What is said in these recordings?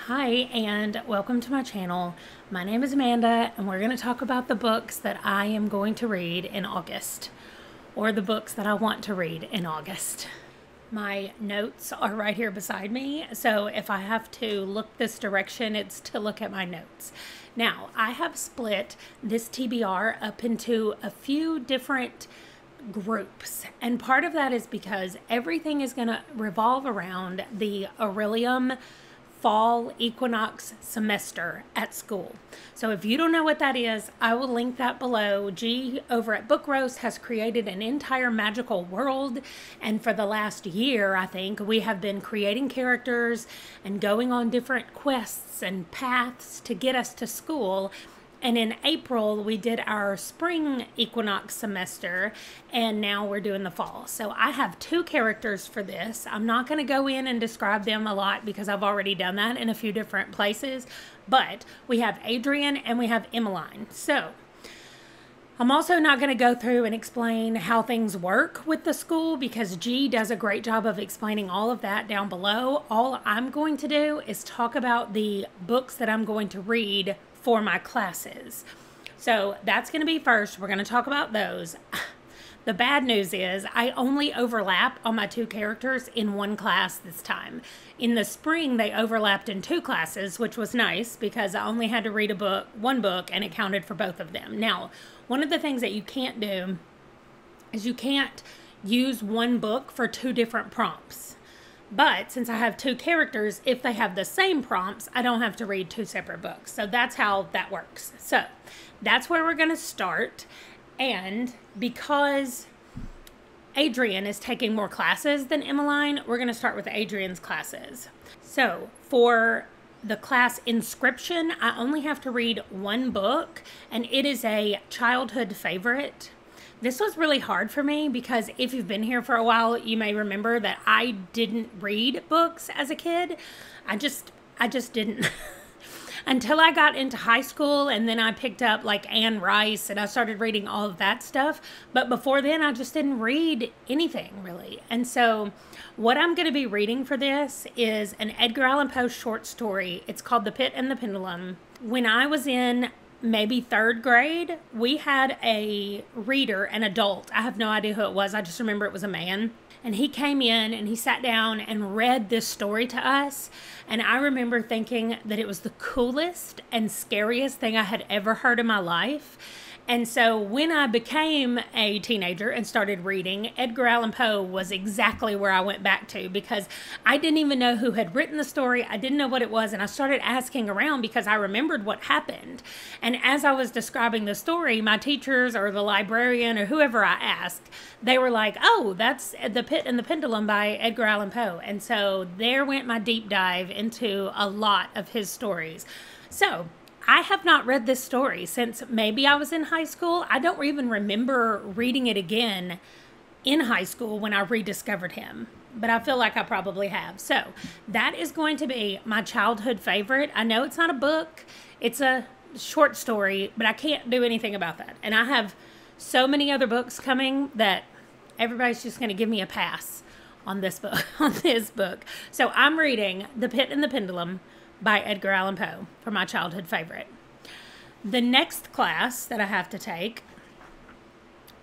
Hi, and welcome to my channel. My name is Amanda, and we're going to talk about the books that I am going to read in August, or the books that I want to read in August. My notes are right here beside me, so if I have to look this direction, it's to look at my notes. Now, I have split this TBR up into a few different groups, and part of that is because everything is going to revolve around the Orilium fall equinox semester at school. So if you don't know what that is, I will link that below. G over at Book Roast has created an entire magical world, and for the last year, I think, we have been creating characters and going on different quests and paths to get us to school. And in April, we did our spring equinox semester, and now we're doing the fall. So I have two characters for this. I'm not going to go in and describe them a lot because I've already done that in a few different places. But we have Adrienne and we have Emmeline. So I'm also not going to go through and explain how things work with the school because G does a great job of explaining all of that down below. All I'm going to do is talk about the books that I'm going to read for my classes. So that's going to be first. We're going to talk about those. The bad news is I only overlap on my two characters in one class this time. In the spring, they overlapped in two classes, which was nice because I only had to read one book, and it counted for both of them. Now, one of the things that you can't do is you can't use one book for two different prompts. But since I have two characters, if they have the same prompts, I don't have to read two separate books. So that's how that works. So that's where we're going to start. And because Adrienne is taking more classes than Emmeline, we're going to start with Adrienne's classes. So for the class Inscription, I only have to read one book, and it is a childhood favorite. This was really hard for me because if you've been here for a while, you may remember that I didn't read books as a kid. I just didn't. Until I got into high school, and then I picked up like Anne Rice and I started reading all of that stuff. But before then, I just didn't read anything really. And so what I'm going to be reading for this is an Edgar Allan Poe short story. It's called The Pit and the Pendulum. When I was in maybe third grade, we had a reader, an adult. I have no idea who it was. I just remember it was a man. And he came in and he sat down and read this story to us. And I remember thinking that it was the coolest and scariest thing I had ever heard in my life. And so when I became a teenager and started reading, Edgar Allan Poe was exactly where I went back to because I didn't even know who had written the story. I didn't know what it was. And I started asking around because I remembered what happened. And as I was describing the story, my teachers or the librarian or whoever I asked, they were like, oh, that's The Pit and the Pendulum by Edgar Allan Poe. And so there went my deep dive into a lot of his stories. So I have not read this story since maybe I was in high school. I don't even remember reading it again in high school when I rediscovered him, but I feel like I probably have. So that is going to be my childhood favorite. I know it's not a book, it's a short story, but I can't do anything about that. And I have so many other books coming that everybody's just going to give me a pass on this book. So I'm reading The Pit and the Pendulum by Edgar Allan Poe for my childhood favorite. The next class that I have to take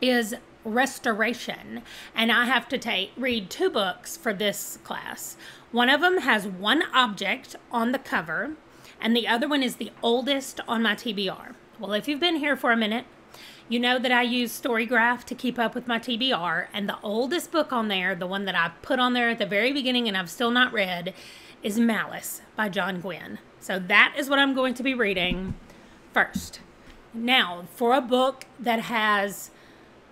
is Restoration, and I have to read two books for this class. One of them has one object on the cover, and the other one is the oldest on my TBR. Well, if you've been here for a minute, you know that I use Storygraph to keep up with my TBR, and the oldest book on there, the one that I put on there at the very beginning and I've still not read, is Malice by John Gwynne. So that is what I'm going to be reading first. Now, for a book that has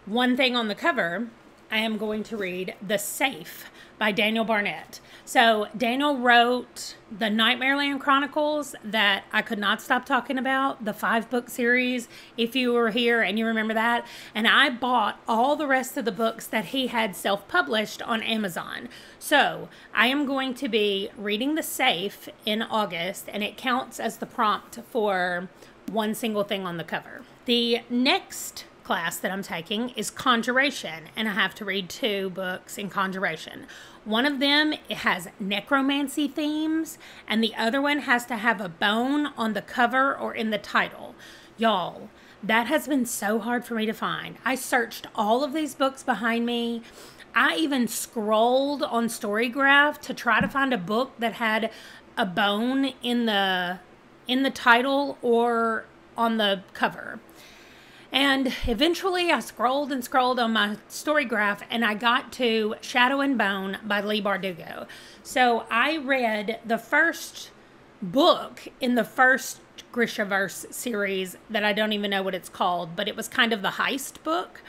one thing on the cover, I am going to read The Safe by Daniel Barnett. So Daniel wrote the Nightmareland Chronicles that I could not stop talking about, the 5-book series, if you were here and you remember that. And I bought all the rest of the books that he had self-published on Amazon. So I am going to be reading The Safe in August, and it counts as the prompt for one single thing on the cover. The next class that I'm taking is conjuration, and I have to read 2 books in conjuration. One of them has necromancy themes, and the other one has to have a bone on the cover or in the title. Y'all, that has been so hard for me to find. I searched all of these books behind me. I even scrolled on Storygraph to try to find a book that had a bone in the title or on the cover. And eventually I scrolled and scrolled on my Storygraph, and I got to Shadow and Bone by Leigh Bardugo. So I read the first book in the first Grishaverse series that I don't even know what it's called, but it was kind of the heist book.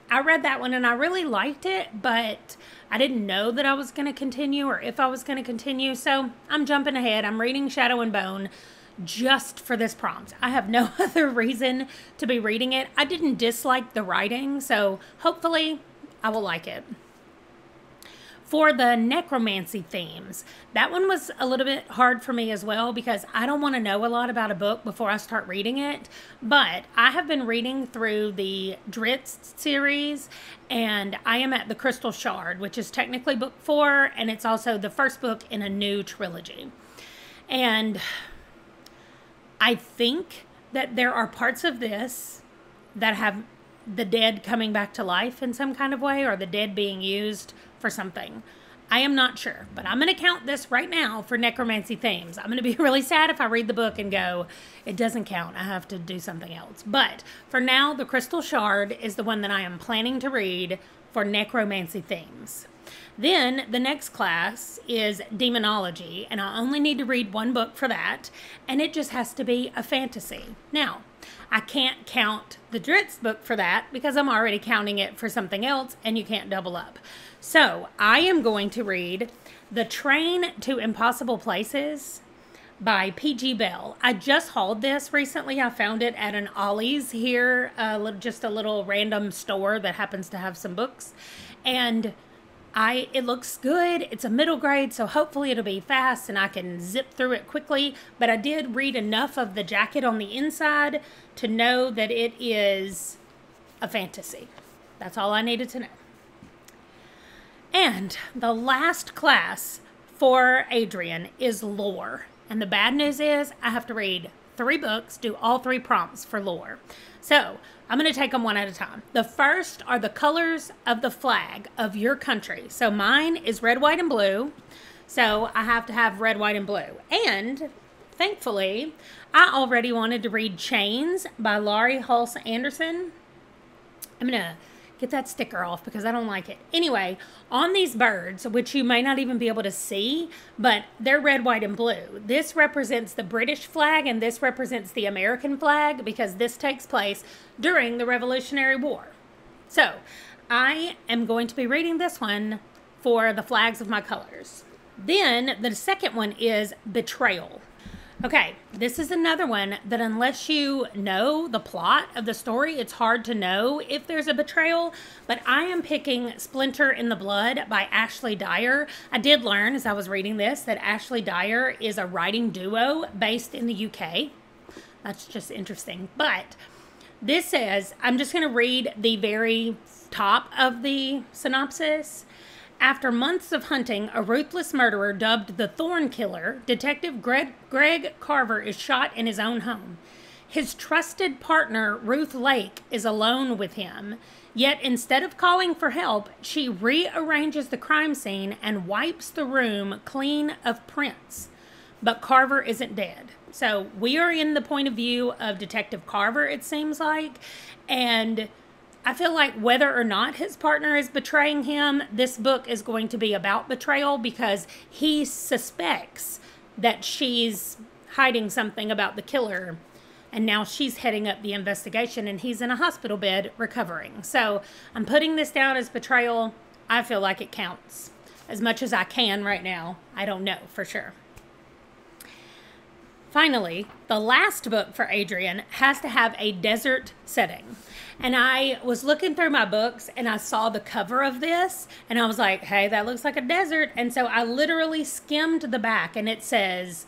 I read that one and I really liked it, but I didn't know that I was going to continue or if I was going to continue. So I'm jumping ahead. I'm reading Shadow and Bone just for this prompt. I have no other reason to be reading it. I didn't dislike the writing, so hopefully I will like it. For the necromancy themes, that one was a little bit hard for me as well because I don't want to know a lot about a book before I start reading it. But I have been reading through the Drizzt series, and I am at the Crystal Shard, which is technically book 4, and it's also the first book in a new trilogy. And I think that there are parts of this that have the dead coming back to life in some kind of way, or the dead being used for something. I am not sure, but I'm going to count this right now for necromancy themes. I'm going to be really sad if I read the book and go, it doesn't count, I have to do something else. But for now, the Crystal Shard is the one that I am planning to read for necromancy themes. Then the next class is demonology, and I only need to read 1 book for that, and it just has to be a fantasy. Now, I can't count the Drizzt book for that because I'm already counting it for something else, and you can't double up. So I am going to read The Train to Impossible Places by P.G. Bell. I just hauled this recently. I found it at an Ollie's here, just a little random store that happens to have some books, and it looks good. It's a middle grade, so hopefully it'll be fast and I can zip through it quickly. But I did read enough of the jacket on the inside to know that it is a fantasy. That's all I needed to know. And the last class for Adrienne is lore. And the bad news is I have to read 3 books, do all 3 prompts for lore. So I'm going to take them one at a time. The first are the colors of the flag of your country. So mine is red, white, and blue. So I have to have red, white, and blue. And thankfully, I already wanted to read Chains by Laurie Hulse Anderson. I'm going to get that sticker off because I don't like it. Anyway, on these birds, which you may not even be able to see, but they're red, white, and blue. This represents the British flag and this represents the American flag because this takes place during the Revolutionary War. So I am going to be reading this one for the flags of my colors. Then the second one is betrayal. Okay, this is another one that unless you know the plot of the story, it's hard to know if there's a betrayal, but I am picking Splinter in the Blood by Ashley Dyer. I did learn as I was reading this that Ashley Dyer is a writing duo based in the UK. That's just interesting. But this says, I'm just going to read the very top of the synopsis. After months of hunting a ruthless murderer dubbed the Thorn Killer, Detective Greg Carver is shot in his own home. His trusted partner, Ruth Lake, is alone with him. Yet instead of calling for help, she rearranges the crime scene and wipes the room clean of prints. But Carver isn't dead. So we are in the point of view of Detective Carver, it seems like, and I feel like whether or not his partner is betraying him, this book is going to be about betrayal because he suspects that she's hiding something about the killer. And now she's heading up the investigation and he's in a hospital bed recovering. So I'm putting this down as betrayal. I feel like it counts as much as I can right now. I don't know for sure. Finally, the last book for Adrienne has to have a desert setting. And I was looking through my books and I saw the cover of this and I was like, hey, that looks like a desert. And so I literally skimmed the back and it says,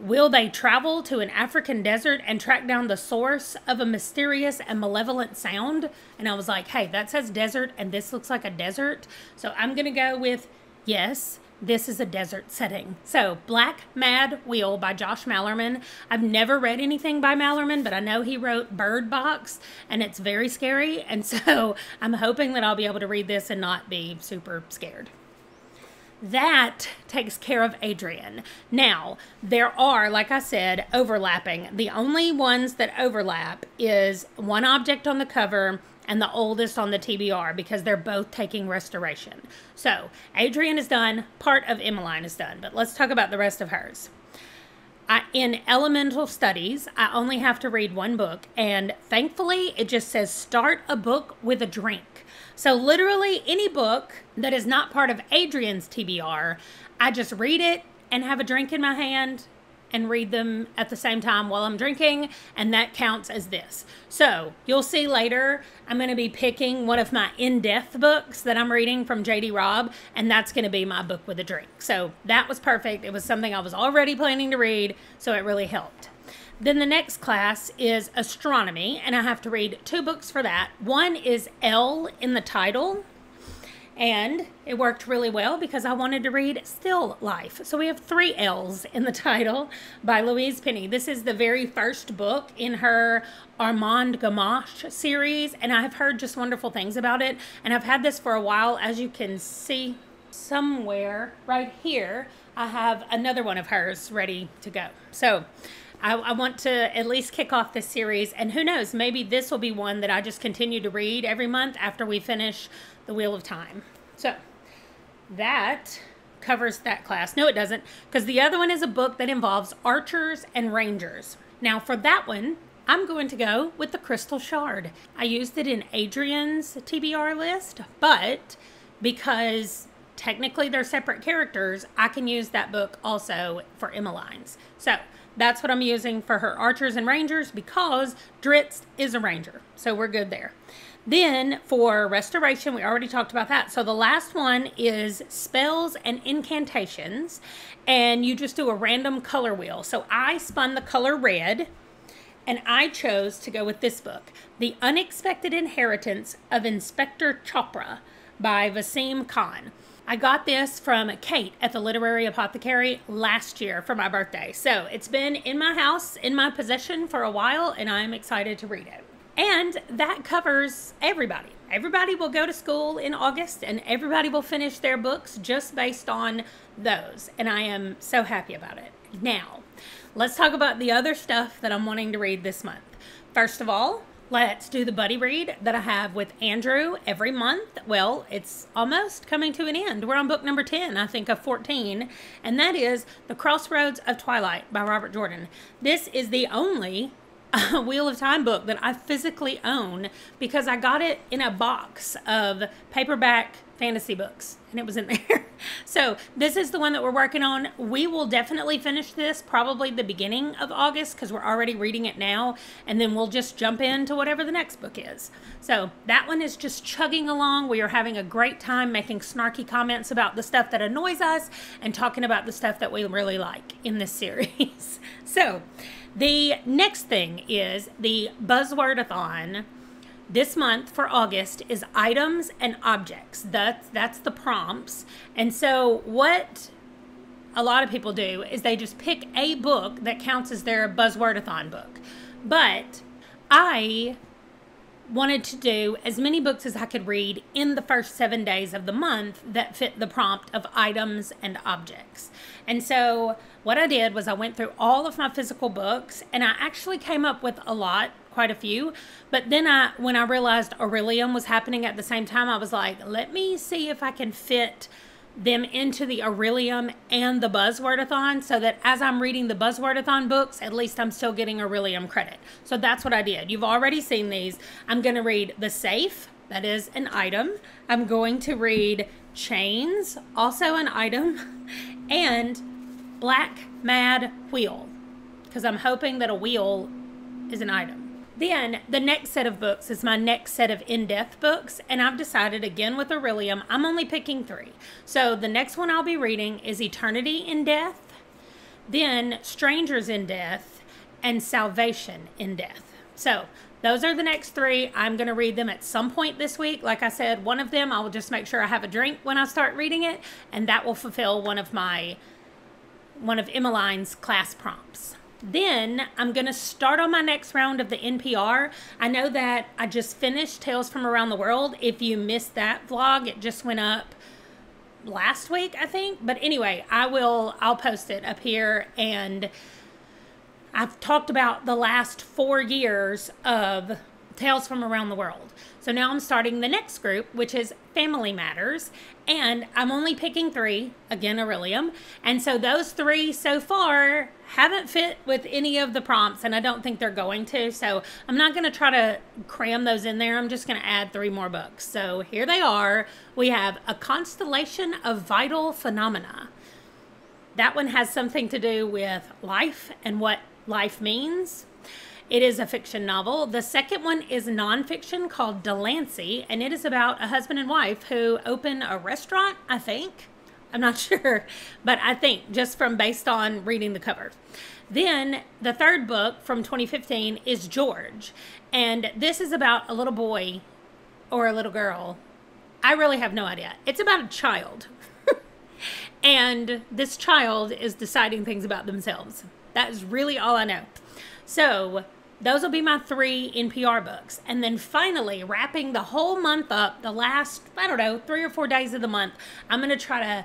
Will they travel to an African desert and track down the source of a mysterious and malevolent sound? And I was like, hey, that says desert and this looks like a desert. So I'm going to go with yes. This is a desert setting. So, Black Mad Wheel by Josh Malerman. I've never read anything by Malerman, but I know he wrote Bird Box, and it's very scary. And so, I'm hoping that I'll be able to read this and not be super scared. That takes care of Adrienne. Now, there are, like I said, overlapping. The only ones that overlap is one object on the cover and the oldest on the TBR, because they're both taking restoration. So, Adrienne is done, part of Emmeline is done, but let's talk about the rest of hers. In Elemental Studies, I only have to read one book, and thankfully, it just says start a book with a drink. So literally any book that is not part of Adrienne's TBR, I just read it and have a drink in my hand and read them at the same time while I'm drinking, and that counts as this. So you'll see later, I'm going to be picking one of my in-depth books that I'm reading from J.D. Robb, and that's going to be my book with a drink. So that was perfect. It was something I was already planning to read, so it really helped. Then the next class is astronomy, and I have to read 2 books for that. One is L in the title, and it worked really well because I wanted to read Still Life. So we have 3 L's in the title by Louise Penny. This is the very first book in her Armand Gamache series, and I have heard just wonderful things about it. And I've had this for a while. As you can see somewhere right here, I have another one of hers ready to go. So I want to at least kick off this series, and who knows, maybe this will be one that I just continue to read every month after we finish The Wheel of Time. So that covers that class. No, it doesn't, because the other one is a book that involves archers and rangers. Now for that one, I'm going to go with The Crystal Shard. I used it in Adrienne's TBR list, but because technically they're separate characters, I can use that book also for Emmeline's. So that's what I'm using for her archers and rangers, because Dritz is a ranger. So we're good there. Then for restoration, we already talked about that. So the last one is spells and incantations, and you just do a random color wheel. So I spun the color red, and I chose to go with this book, The Unexpected Inheritance of Inspector Chopra by Vaseem Khan. I got this from Kate at the Literary Apothecary last year for my birthday. So it's been in my house, in my possession for a while, and I'm excited to read it. And that covers everybody. Everybody will go to school in August, and everybody will finish their books just based on those. And I am so happy about it. Now, let's talk about the other stuff that I'm wanting to read this month. First of all, let's do the buddy read that I have with Andrew every month. Well, it's almost coming to an end. We're on book number 10, I think, of 14, and that is The Crossroads of Twilight by Robert Jordan. This is the only Wheel of Time book that I physically own, because I got it in a box of paperback fantasy books, and it was in there. So this is the one that we're working on. We will definitely finish this probably the beginning of August, because we're already reading it now, and then we'll just jump into whatever the next book is. So that one is just chugging along. We are having a great time making snarky comments about the stuff that annoys us and talking about the stuff that we really like in this series. So the next thing is the Buzzword-a-thon. This month for August is items and objects. That's the prompts. And so what a lot of people do is they just pick a book that counts as their Buzzword-a-thon book. But I wanted to do as many books as I could read in the first 7 days of the month that fit the prompt of items and objects. And so what I did was I went through all of my physical books, and I actually came up with a lot, quite a few. But then when I realized Orilium was happening at the same time, I was like, let me see if I can fit them into the Orilium and the Buzzword-a-thon, so that as I'm reading the Buzzword-a-thon books, at least I'm still getting Orilium credit. So that's what I did. You've already seen these. I'm going to read The Safe, that is an item. I'm going to read Chains, also an item, and Black Mad Wheel, because I'm hoping that a wheel is an item. Then the next set of books is my next set of in-depth books, and I've decided again with Orilium, I'm only picking 3. So the next one I'll be reading is Eternity in Death, then Strangers in Death, and Salvation in Death. So those are the next 3. I'm going to read them at some point this week. Like I said, one of them I will just make sure I have a drink when I start reading it, and that will fulfill one of Emmeline's class prompts. Then I'm going to start on my next round of the NPR. I know that I just finished Tales from Around the World. If you missed that vlog, it just went up last week, I think. But anyway, I'll post it up here, and I've talked about the last 4 years of Tales from Around the World. So now I'm starting the next group, which is Family Matters, and I'm only picking 3, again, Orilium. And so those 3 so far haven't fit with any of the prompts, and I don't think they're going to. So I'm not going to try to cram those in there. I'm just going to add 3 more books. So here they are. We have A Constellation of Vital Phenomena. That one has something to do with life and what life means. It is a fiction novel. The second one is nonfiction called Delancey, and it is about a husband and wife who open a restaurant, I think. I'm not sure, but I think just from based on reading the cover. Then the third book from 2015 is George, and this is about a little boy or a little girl. I really have no idea. It's about a child, and this child is deciding things about themselves. That is really all I know. So those will be my 3 NPR books. And then finally, wrapping the whole month up, the last, I don't know, 3 or 4 days of the month, I'm going to try to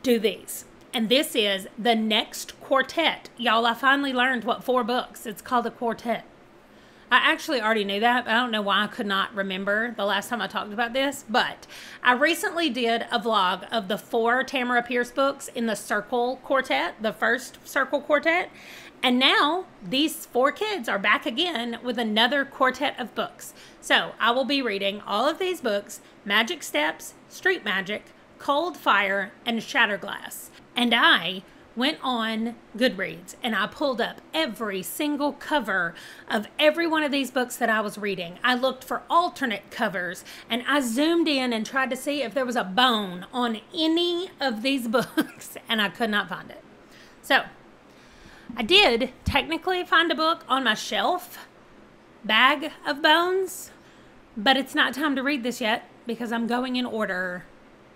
do these. And this is the next Quartet. Y'all, I finally learned what 4 books. It's called a Quartet. I actually already knew that, but I don't know why I could not remember the last time I talked about this. But I recently did a vlog of the 4 Tamora Pierce books in the Circle Quartet, the first Circle Quartet. And now these 4 kids are back again with another quartet of books. So I will be reading all of these books: Magic Steps, Street Magic, Cold Fire, and Shatterglass. And I went on Goodreads and I pulled up every single cover of every one of these books that I was reading. I looked for alternate covers, and I zoomed in and tried to see if there was a bone on any of these books, and I could not find it. So I did technically find a book on my shelf, Bag of Bones, but it's not time to read this yet because I'm going in order,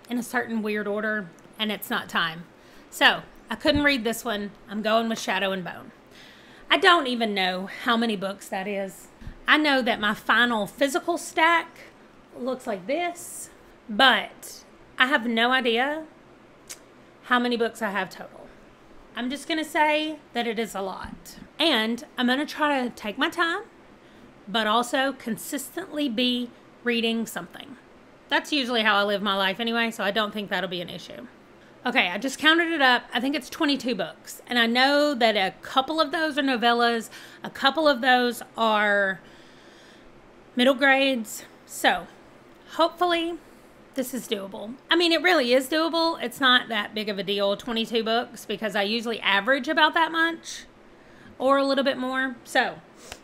in a certain weird order, and it's not time. So I couldn't read this one. I'm going with Shadow and Bone. I don't even know how many books that is. I know that my final physical stack looks like this, but I have no idea how many books I have total. I'm just going to say that it is a lot. And I'm going to try to take my time, but also consistently be reading something. That's usually how I live my life anyway, so I don't think that'll be an issue. Okay, I just counted it up. I think it's 22 books. And I know that a couple of those are novellas. A couple of those are middle grades. So hopefully this is doable. I mean, it really is doable. It's not that big of a deal, 22 books, because I usually average about that much or a little bit more. So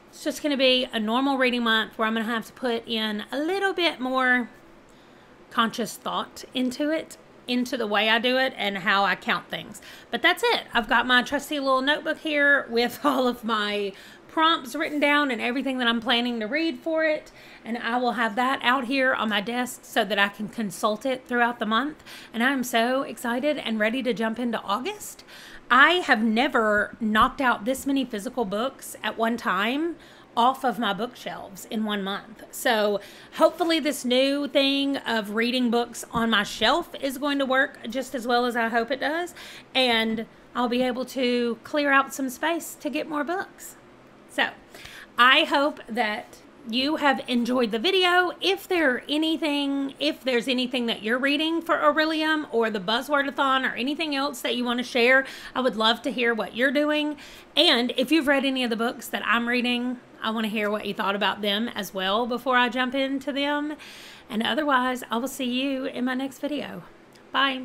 it's just going to be a normal reading month where I'm going to have to put in a little bit more conscious thought into it, into the way I do it and how I count things. But that's it. I've got my trusty little notebook here with all of my prompts written down and everything that I'm planning to read for it, and I will have that out here on my desk so that I can consult it throughout the month. And I'm so excited and ready to jump into August. I have never knocked out this many physical books at one time off of my bookshelves in 1 month. So hopefully this new thing of reading books on my shelf is going to work just as well as I hope it does, and I'll be able to clear out some space to get more books. So I hope that you have enjoyed the video. If there's anything that you're reading for Orilium or the Buzzword-a-thon or anything else that you want to share, I would love to hear what you're doing. And if you've read any of the books that I'm reading, I want to hear what you thought about them as well before I jump into them. And otherwise, I will see you in my next video. Bye.